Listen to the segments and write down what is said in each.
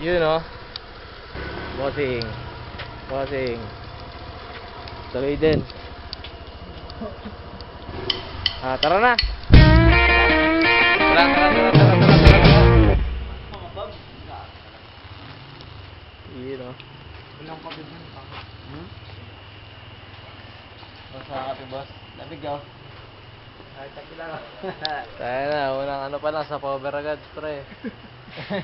Yun o. Bossing. Tuloy din. Tara na. Tara. Yun o. Ilang kape dyan pa? Basta kape boss. Lamig ako. Ay, takila lang. Tayo na, unang ano pa lang sa power agad, pre.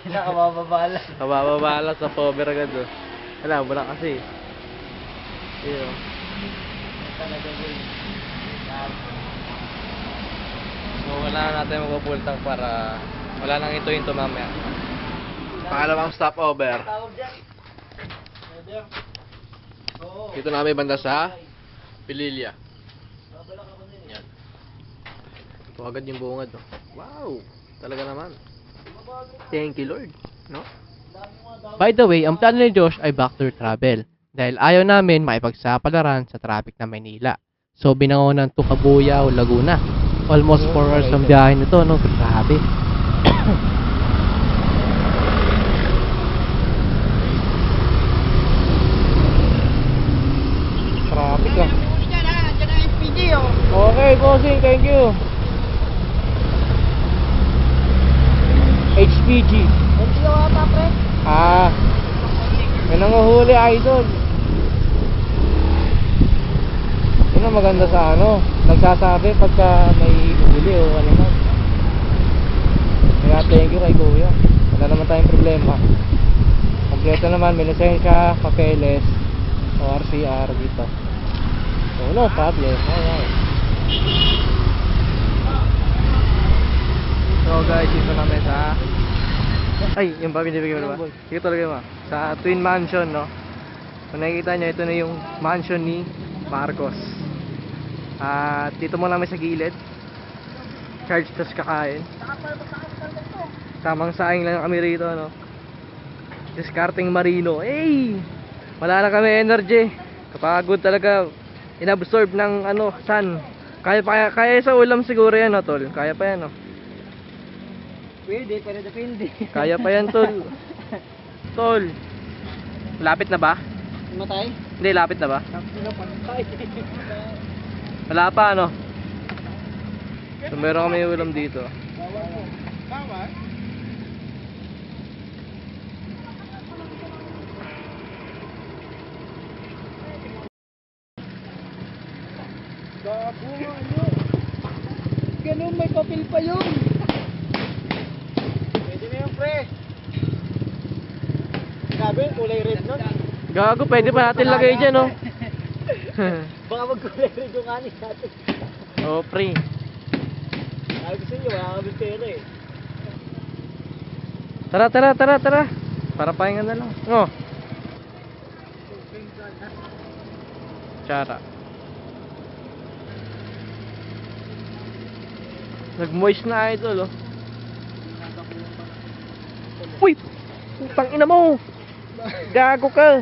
Nakabababala. Kabababala sa power agad, oh. Wala kasi. Yun, oh. Talaga boy. So, wala na natin magpupultang para wala nang ito mamaya. Pangalawang stopover. Tawag dyan. Oo. Dito na kami banda sa Pililya. Babalak ako din. Yan. Ito agad yung bungad, oh. Wow! Talaga naman. Thank you, Lord. No? By the way, ang plano ni Josh ay backdoor travel dahil ayaw namin makipagsapalaran sa traffic na Maynila. So, binangonan to Cabuyao, Laguna. Almost 4 hours ang biyahe nito, no? Grabe. Traffic, ah. Okay, bossing. Thank you. HPG. Hindi ako ata, pre. May nanguhuli, idol. Yun ang maganda sa ano, nagsasabi pagka may huli o ano man. Kaya thank you kay kuya. Wala naman tayong problema. Kompleto naman, may lisensya, papeles, o RCR dito. So no problem. Alright. So guys, dito namin sa yung ba binibigyan mo na ba? Dito talaga mo. Sa Twin Mansion, no? Kung nakikita nyo, ito na yung mansion ni Marcos. At dito muna namin sa gilid. Charge tas kakain. Tamang saing lang kami rito, no? Discarding Marino. Hey! Wala na kami energy. Kapagod talaga. Inabsorb ng ano, sun. Kaya sa ulam siguro yan, no, tol? Kaya pa yan, no? Pwede, pero depende. Kaya pa yan, tol. Tol. Lapit na ba? Matay? Hindi, lapit na ba? Tapos na pantay. Wala pa, ano? So, meron kami ulam dito. Tama? Gago mo, ano? Ganun, may papel pa yun. Pwede na yun, pre. Sabi, kulay red nun. Gago, pwede pa natin lagay dyan, no? Baka magkulay red yung anis natin. Oh, pre. Sabi ko sa inyo, wala kami pera eh. Tara. Para pahinga na lang. Oh. Tsara. Nag-moist na idol, oh. Uy! Putang ina mo! Gago ka!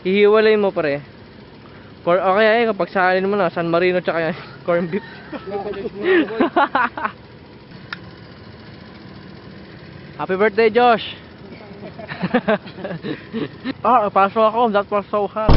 Hihiwalay mo, pare. Okay, kapag salin mo na, San Marino tsaka yan, corn beef. Happy birthday, Josh! Pasok ako, that was so hot.